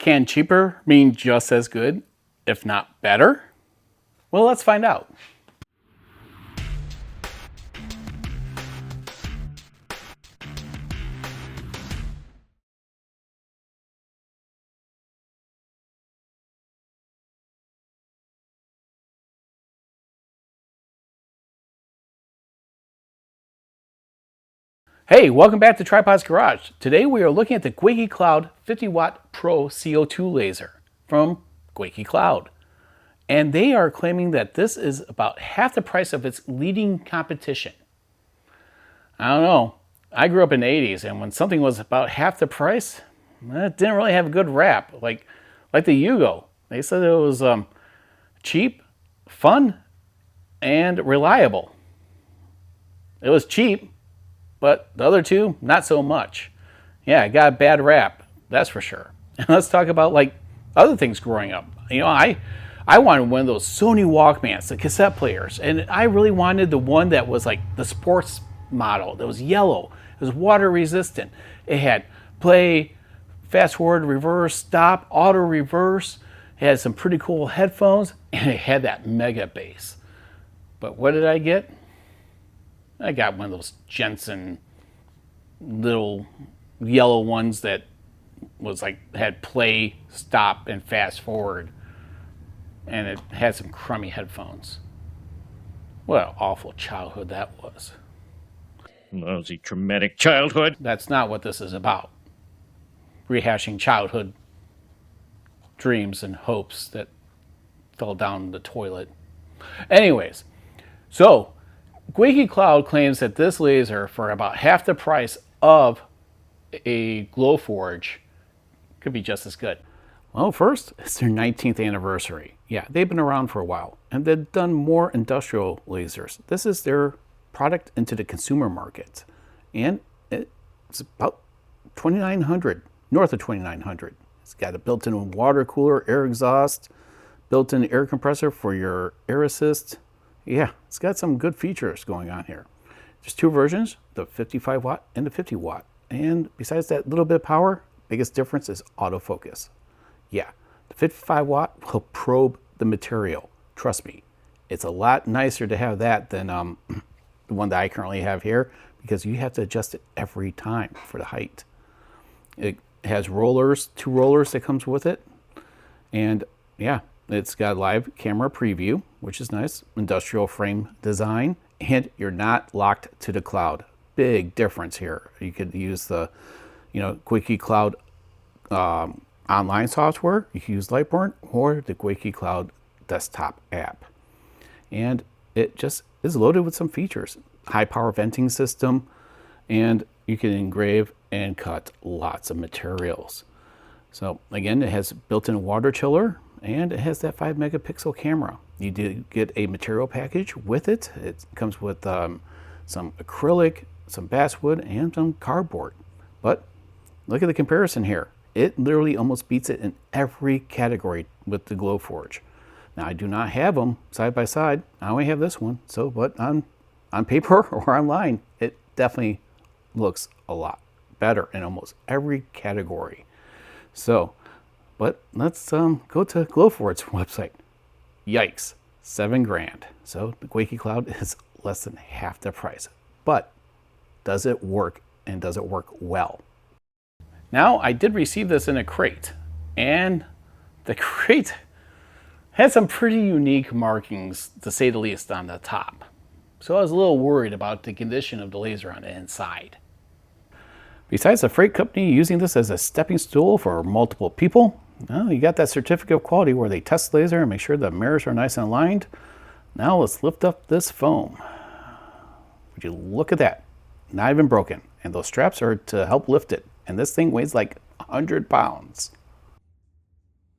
Can cheaper mean just as good, if not better? Well, let's find out. Hey, welcome back to Tripod's Garage. Today we are looking at the Gweike Cloud 50W Pro CO2 Laser from Gweike Cloud. And they are claiming that this is about half the price of its leading competition. I don't know. I grew up in the 80s, and when something was about half the price, it didn't really have a good rap. Like the Yugo. They said it was cheap, fun, and reliable. It was cheap, but the other two, not so much. Yeah, it got a bad rap, that's for sure. And let's talk about like other things growing up. You know, I wanted one of those Sony Walkmans, the cassette players, and I really wanted the one that was like the sports model. That was yellow. It was water resistant. It had play, fast forward, reverse, stop, auto reverse. It had some pretty cool headphones, and it had that mega bass. But what did I get? I got one of those Jensen little yellow ones that was like, had play, stop, and fast forward. And it had some crummy headphones. What an awful childhood that was. Lousy, traumatic childhood. That's not what this is about. Rehashing childhood dreams and hopes that fell down the toilet. Anyways, so Gweike Cloud claims that this laser, for about half the price of a Glowforge, could be just as good. Well, first, it's their 19th anniversary. Yeah, they've been around for a while, and they've done more industrial lasers. This is their product into the consumer market, and it's about $2,900, north of $2,900. It's got a built-in water cooler, air exhaust, built-in air compressor for your air assist. Yeah, it's got some good features going on here. There's two versions, the 55W and the 50W. And besides that little bit of power, biggest difference is autofocus. Yeah, the 55W will probe the material. Trust me, it's a lot nicer to have that than the one that I currently have here, because you have to adjust it every time for the height. It has rollers, two rollers that comes with it. And yeah, it's got live camera preview, which is nice. Industrial frame design, and you're not locked to the cloud. Big difference here. You could use the, Gweike Cloud online software. You can use Lightburn or the Gweike Cloud desktop app. And it just is loaded with some features. High power venting system, and you can engrave and cut lots of materials. So again, it has built-in water chiller, and it has that 5 megapixel camera. You do get a material package with it. It comes with some acrylic, some basswood, and some cardboard. But look at the comparison here. It literally almost beats it in every category with the Glowforge. Now, I do not have them side by side. I only have this one. So, but on paper or online, it definitely looks a lot better in almost every category. So, but let's go to Glowforge's website. Yikes, $7,000. So the Gweike Cloud is less than half the price. But does it work, and does it work well? Now, I did receive this in a crate, and the crate had some pretty unique markings, to say the least, on the top. So I was a little worried about the condition of the laser on the inside. Besides the freight company using this as a stepping stool for multiple people, well, you got that certificate of quality where they test the laser and make sure the mirrors are nice and aligned. Now let's lift up this foam. Would you look at that? Not even broken. And those straps are to help lift it. And this thing weighs like 100 pounds.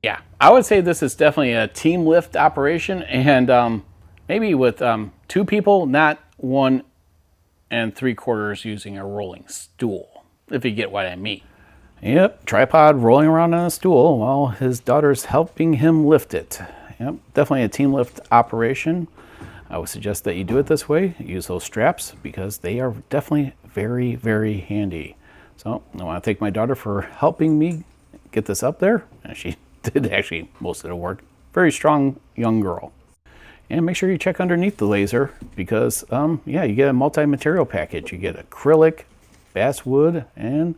Yeah, I would say this is definitely a team lift operation, and maybe with 2 people, not 1 3/4 using a rolling stool, if you get what I mean. Yep, tripod rolling around on a stool while his daughter's helping him lift it. Yep, definitely a team lift operation. I would suggest that you do it this way. Use those straps because they are definitely very, very handy. So I want to thank my daughter for helping me get this up there, and she did actually most of the work. Very strong young girl. And make sure you check underneath the laser because, yeah, you get a multi-material package. You get acrylic, basswood, and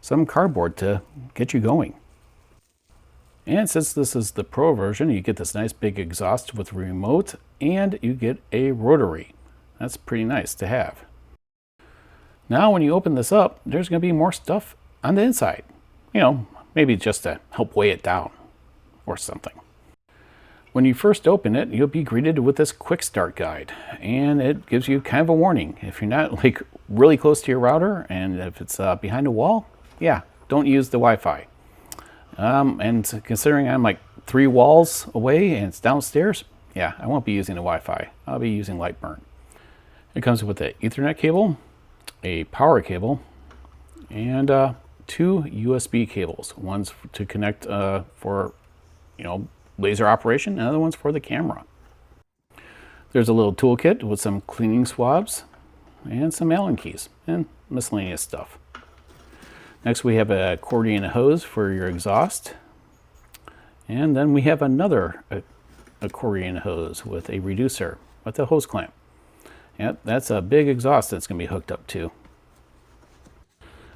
some cardboard to get you going. And since this is the Pro version, you get this nice big exhaust with remote, and you get a rotary. That's pretty nice to have. Now when you open this up, there's going to be more stuff on the inside. You know, maybe just to help weigh it down or something. When you first open it, you'll be greeted with this quick start guide, and it gives you kind of a warning. If you're not like really close to your router, and if it's behind a wall, yeah, don't use the Wi-Fi. And considering I'm like 3 walls away and it's downstairs, yeah, I won't be using the Wi-Fi. I'll be using Lightburn. It comes with an Ethernet cable, a power cable, and 2 USB cables. One's to connect for, you know, laser operation, and other one's for the camera. There's a little toolkit with some cleaning swabs and some Allen keys and miscellaneous stuff. Next we have an accordion hose for your exhaust, and then we have another accordion hose with a reducer with a hose clamp. Yep, that's a big exhaust that's going to be hooked up to.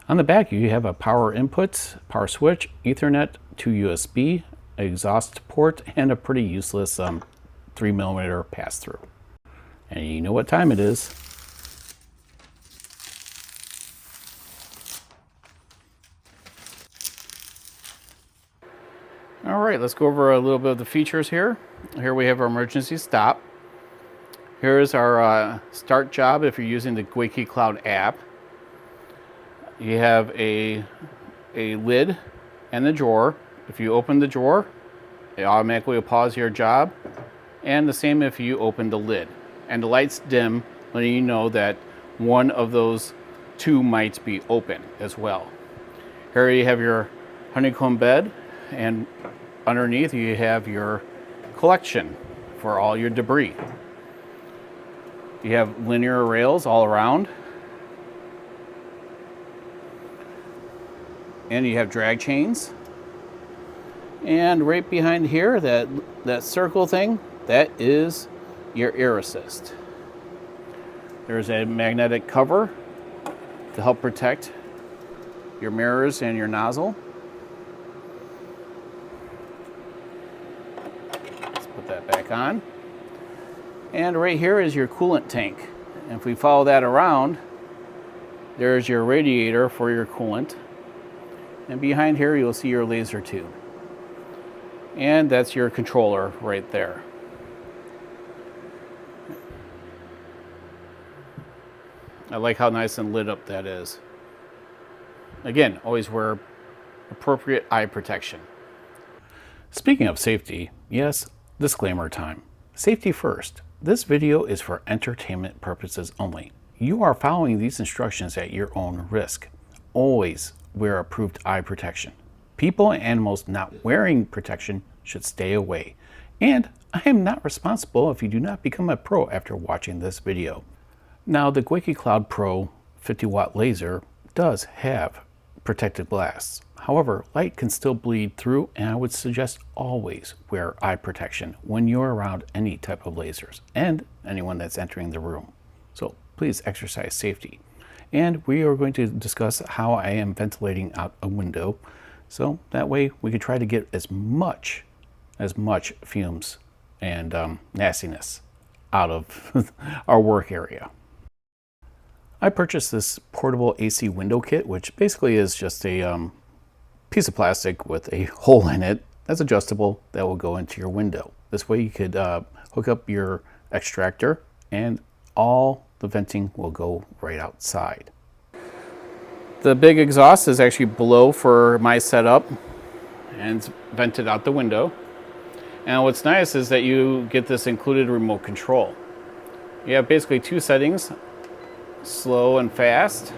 On the back you have a power input, power switch, Ethernet, 2 USB, exhaust port, and a pretty useless 3mm pass-through. And you know what time it is. All right, let's go over a little bit of the features here. Here we have our emergency stop. Here's our start job if you're using the Gweike Cloud app. You have a lid and the drawer. If you open the drawer, it automatically will pause your job. And the same if you open the lid. And the lights dim, letting you know that one of those 2 might be open as well. Here you have your honeycomb bed, and underneath you have your collection for all your debris. You have linear rails all around. And you have drag chains. And right behind here, that circle thing, that is your air assist. There's a magnetic cover to help protect your mirrors and your nozzle. Let's put that back on. And right here is your coolant tank. And if we follow that around, there's your radiator for your coolant. And behind here, you'll see your laser tube. And that's your controller right there. I like how nice and lit up that is. Again, always wear appropriate eye protection. Speaking of safety, yes, disclaimer time. Safety first. This video is for entertainment purposes only. You are following these instructions at your own risk. Always wear approved eye protection. People and animals not wearing protection should stay away. And I am not responsible if you do not become a pro after watching this video. Now, the Gweike Cloud Pro 50W laser does have protective glass. However, light can still bleed through, and I would suggest always wear eye protection when you're around any type of lasers and anyone that's entering the room. So please exercise safety. And we are going to discuss how I am ventilating out a window, so that way we can try to get as much fumes and nastiness out of our work area. I purchased this portable AC window kit, which basically is just a piece of plastic with a hole in it that's adjustable that will go into your window. This way you could hook up your extractor and all the venting will go right outside. The big exhaust is actually below for my setup and it's vented out the window. And what's nice is that you get this included remote control. You have basically 2 settings, slow and fast,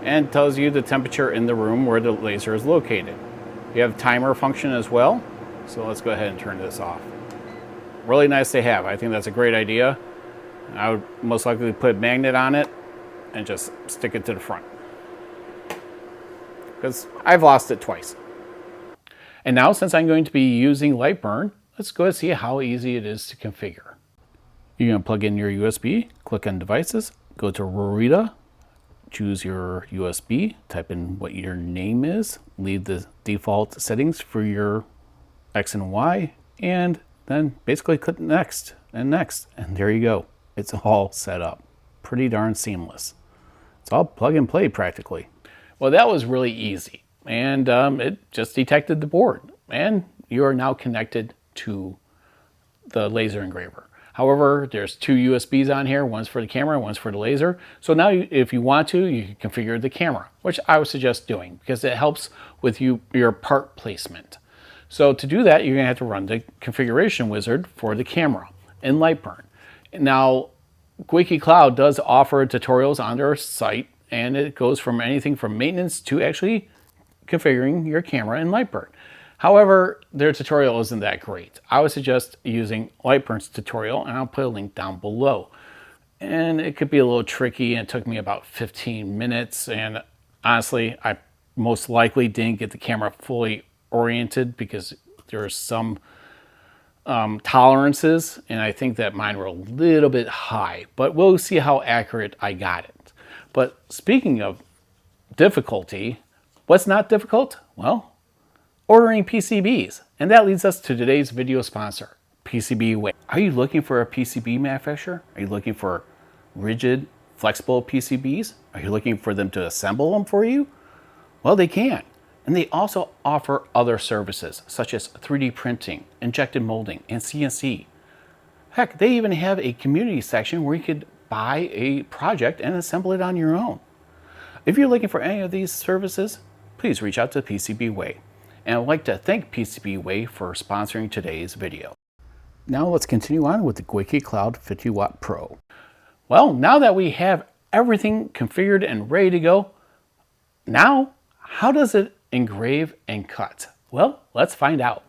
and tells you the temperature in the room where the laser is located. You have timer function as well, so let's go ahead and turn this off. Really nice to have. I think that's a great idea. I would most likely put a magnet on it and just stick it to the front. because I've lost it twice. And now, since I'm going to be using Lightburn, let's go and see how easy it is to configure. You're going to plug in your USB, click on Devices, go to Rorita, choose your USB, type in what your name is, leave the default settings for your X and Y, and then basically click Next and Next, and there you go. It's all set up. Pretty darn seamless. It's all plug and play practically. Well, that was really easy, and it just detected the board, and you are now connected to the laser engraver. However, there's two USBs on here. One's for the camera, one's for the laser. So now if you want to, you can configure the camera, which I would suggest doing because it helps with your part placement. So to do that, you're gonna have to run the configuration wizard for the camera in Lightburn. Now, Gweike Cloud does offer tutorials on their site, and it goes from anything from maintenance to actually configuring your camera in Lightburn. However, their tutorial isn't that great. I would suggest using Lightburn's tutorial, and I'll put a link down below. And it could be a little tricky, and it took me about 15 minutes, and honestly, I most likely didn't get the camera fully oriented because there's some tolerances, and I think that mine were a little bit high, but we'll see how accurate I got it. But speaking of difficulty, what's not difficult? Well, ordering PCBs. And that leads us to today's video sponsor, PCBWay. Are you looking for a PCB manufacturer? Are you looking for rigid, flexible PCBs? Are you looking for them to assemble them for you? Well, they can. And they also offer other services such as 3D printing, injection molding, and CNC. Heck, they even have a community section where you could buy a project and assemble it on your own. If you're looking for any of these services, please reach out to PCBWay. And I'd like to thank PCBWay for sponsoring today's video. Now let's continue on with the Gweike Cloud 50W Pro. Well, now that we have everything configured and ready to go, now how does it engrave and cut? Well, let's find out.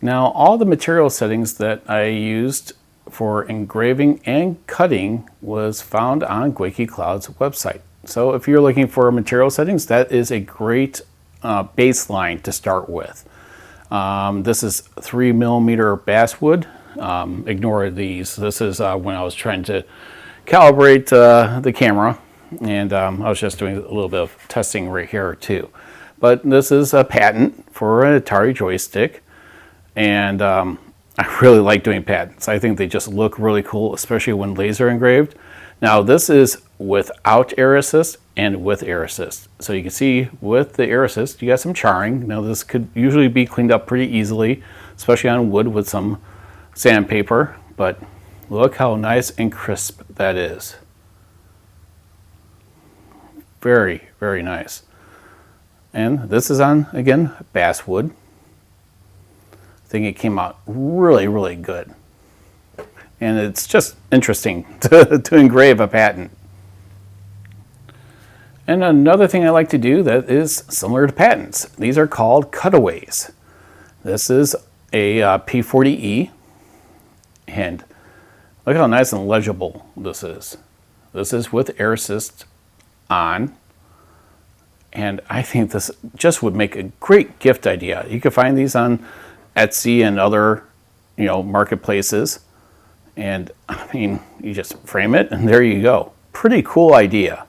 Now, all the material settings that I used for engraving and cutting was found on Gweike Cloud's website. So if you're looking for material settings, that is a great baseline to start with. This is 3mm basswood. Ignore these. This is when I was trying to calibrate the camera, and I was just doing a little bit of testing right here too. But this is a patent for an Atari joystick. And I really like doing patents. I think they just look really cool, especially when laser engraved. Now this is without air assist and with air assist. So you can see with the air assist, you got some charring. Now this could usually be cleaned up pretty easily, especially on wood with some sandpaper. But look how nice and crisp that is. Very, very nice. And this is on, again, basswood. I think it came out really, really good. And it's just interesting to engrave a patent. And another thing I like to do that is similar to patents. These are called cutaways. This is a P40E. And look how nice and legible this is. This is with air assist on. And I think this just would make a great gift idea. You can find these on Etsy and other, marketplaces. And I mean, you just frame it and there you go. Pretty cool idea.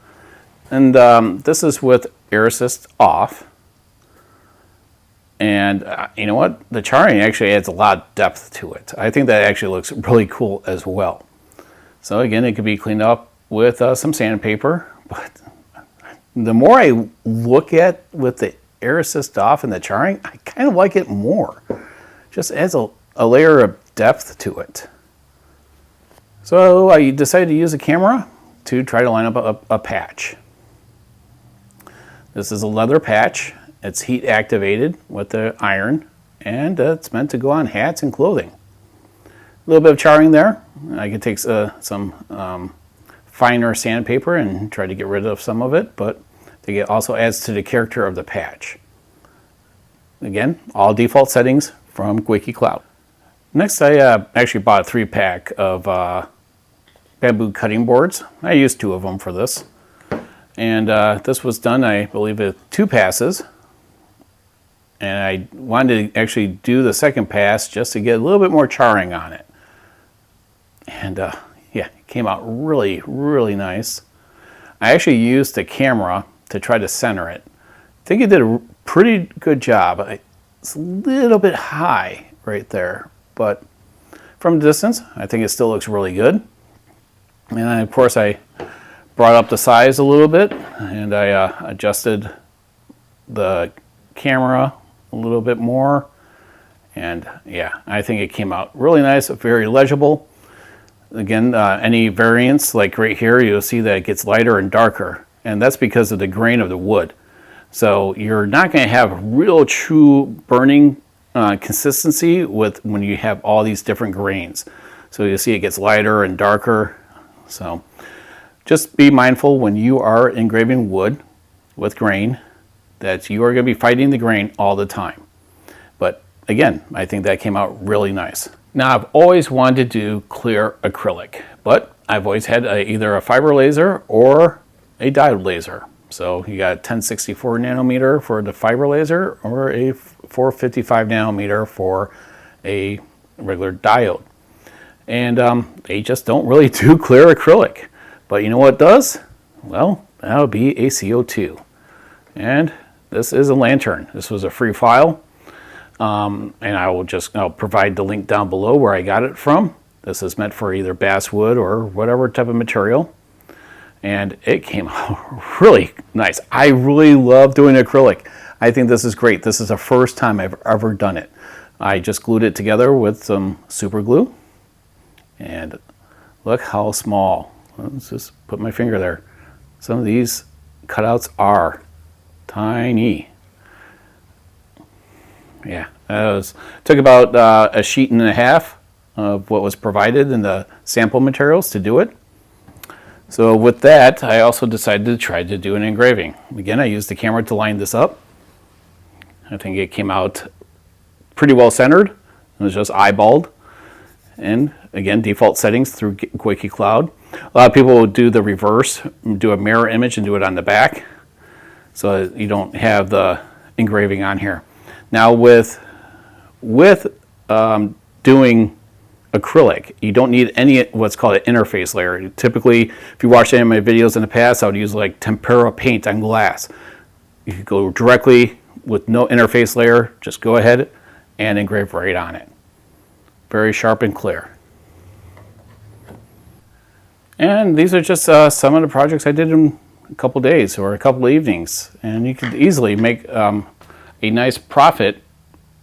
And this is with air assist off. And you know what? The charring actually adds a lot of depth to it. I think that actually looks really cool as well. So again, it could be cleaned up with some sandpaper. But the more I look at with the air assist off and the charring, I kind of like it more. Just adds a layer of depth to it. So I decided to use a camera to try to line up a patch. This is a leather patch. It's heat activated with the iron, and it's meant to go on hats and clothing. A little bit of charring there. I can take some finer sandpaper and try to get rid of some of it, but it also adds to the character of the patch. Again, all default settings from Gweike Cloud. Next, I actually bought a 3-pack of bamboo cutting boards. I used 2 of them for this. And this was done, I believe, with 2 passes. And I wanted to actually do the second pass just to get a little bit more charring on it. And yeah, it came out really, really nice. I actually used the camera to try to center it. I think it did a pretty good job. It's a little bit high right there, but from a distance, I think it still looks really good. And then, of course, I brought up the size a little bit, and I adjusted the camera a little bit more. And yeah, I think it came out really nice, very legible. Again, any variance, like right here, you'll see that it gets lighter and darker, and that's because of the grain of the wood. So you're not going to have real true burning consistency with when you have all these different grains. So you'll see it gets lighter and darker. So just be mindful when you are engraving wood with grain that you are going to be fighting the grain all the time. But again, I think that came out really nice. Now, I've always wanted to do clear acrylic, but I've always had either a fiber laser or a diode laser. So you got 1064 nanometer for the fiber laser or a 455 nanometer for a regular diode. And they just don't really do clear acrylic. But you know what does? Well, that would be a CO2. And this is a lantern. This was a free file. And I'll provide the link down below where I got it from. This is meant for either basswood or whatever type of material. And it came out really nice. I really love doing acrylic. I think this is great. This is the first time I've ever done it. I just glued it together with some super glue. And look how small. Let's just put my finger there. Some of these cutouts are tiny. Yeah, took about a sheet and a half of what was provided in the sample materials to do it. So with that, I also decided to try to do an engraving. Again, I used the camera to line this up. I think it came out pretty well centered. It was just eyeballed. And again, default settings through Gweike Cloud. A lot of people will do the reverse, do a mirror image and do it on the back, so you don't have the engraving on here. Now with doing acrylic, you don't need any what's called an interface layer. Typically, if you watched any of my videos in the past, I would use like tempera paint on glass. You could go directly with no interface layer, just go ahead and engrave right on it. Very sharp and clear. And these are just some of the projects I did in a couple days or a couple evenings. And you could easily make a nice profit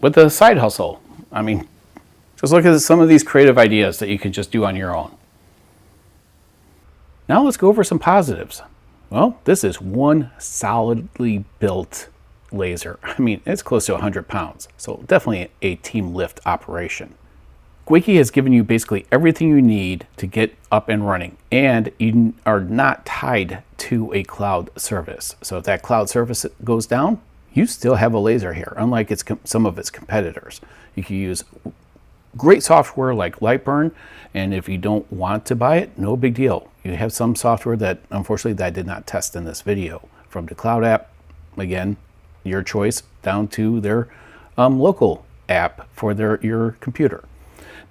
with a side hustle. I mean, just look at some of these creative ideas that you could just do on your own. Now let's go over some positives. Well, this is one solidly built laser. I mean, it's close to 100 pounds, so definitely a team lift operation. Gweike has given you basically everything you need to get up and running, and you are not tied to a cloud service. So if that cloud service goes down, you still have a laser here, unlike some of its competitors. You can use great software like Lightburn, and if you don't want to buy it, no big deal. You have some software that, unfortunately, that I did not test in this video. From the cloud app, again, your choice, down to their local app for your computer.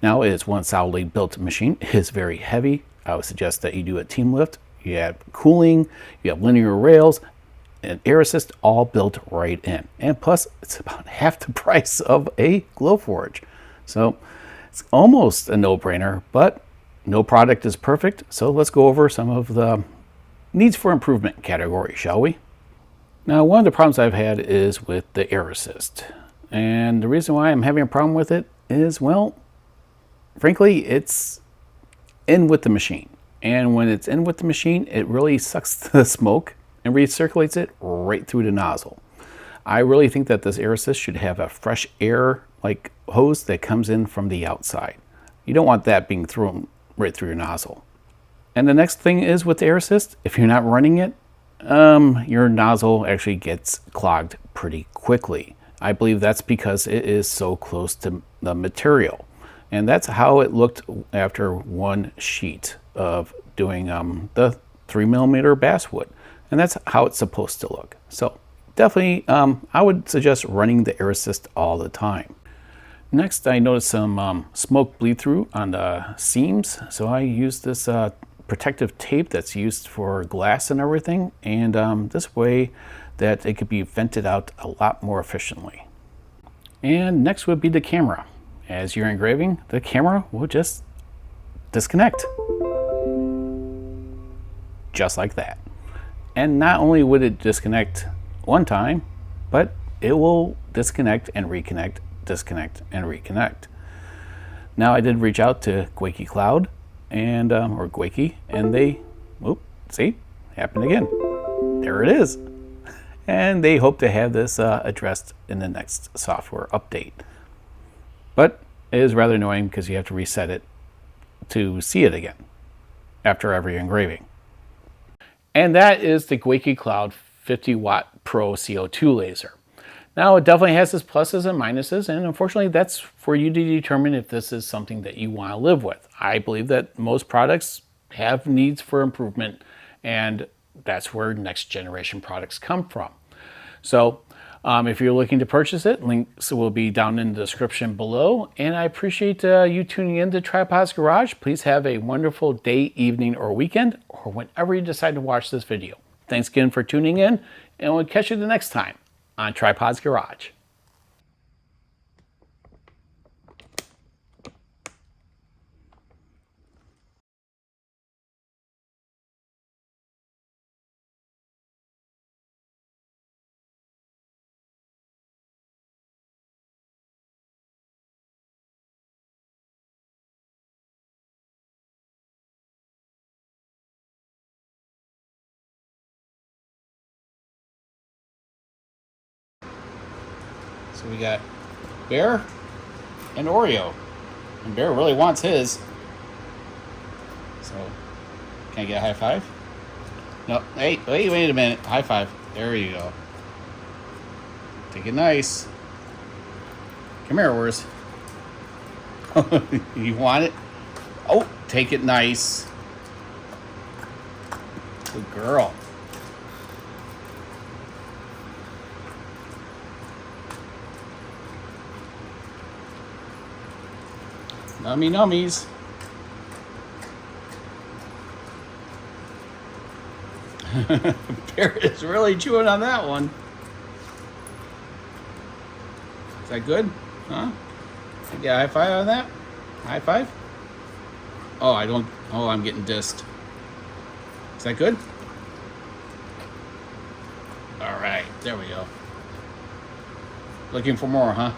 Now, it is one solidly built machine. It is very heavy. I would suggest that you do a team lift. You have cooling, you have linear rails, and air assist all built right in. And plus, it's about half the price of a Glowforge. So it's almost a no-brainer, but no product is perfect. So let's go over some of the needs for improvement category, shall we? Now, one of the problems I've had is with the air assist. And the reason why I'm having a problem with it is, well, frankly, it's in with the machine. And when it's in with the machine, it really sucks the smoke and recirculates it right through the nozzle. I really think that this air assist should have a fresh air like hose that comes in from the outside. You don't want that being thrown right through your nozzle. And the next thing is with the air assist, if you're not running it, your nozzle actually gets clogged pretty quickly. I believe that's because it is so close to the material. And that's how it looked after one sheet of doing the 3mm basswood. And that's how it's supposed to look. So definitely, I would suggest running the air assist all the time. Next, I noticed some smoke bleed through on the seams. So I used this protective tape that's used for glass and everything. And this way that it could be vented out a lot more efficiently. And next would be the camera. As you're engraving, the camera will just disconnect. Just like that. And not only would it disconnect one time, but it will disconnect and reconnect, disconnect and reconnect. Now I did reach out to Gweike Cloud and or Gweike, and they, see, happened again. There it is. And they hope to have this addressed in the next software update. But it is rather annoying because you have to reset it to see it again after every engraving. And that is the Gweike Cloud 50W Pro CO2 Laser. Now, it definitely has its pluses and minuses, and unfortunately, that's for you to determine if this is something that you want to live with. I believe that most products have needs for improvement, and that's where next generation products come from. So, if you're looking to purchase it, links will be down in the description below. And I appreciate you tuning in to Tripod's Garage. Please have a wonderful day, evening, or weekend, or whenever you decide to watch this video. Thanks again for tuning in, and we'll catch you the next time on Tripod's Garage. So we got Bear and Oreo. And Bear really wants his. So, can I get a high five? No, hey, wait a minute. High five. There you go. Take it nice. Come here, Wars. You want it? Oh, take it nice. Good girl. Nummy nummies. Bear is really chewing on that one. Is that good? Huh? I get a high five on that? High five? Oh, I don't. Oh, I'm getting dissed. Is that good? All right, there we go. Looking for more, huh?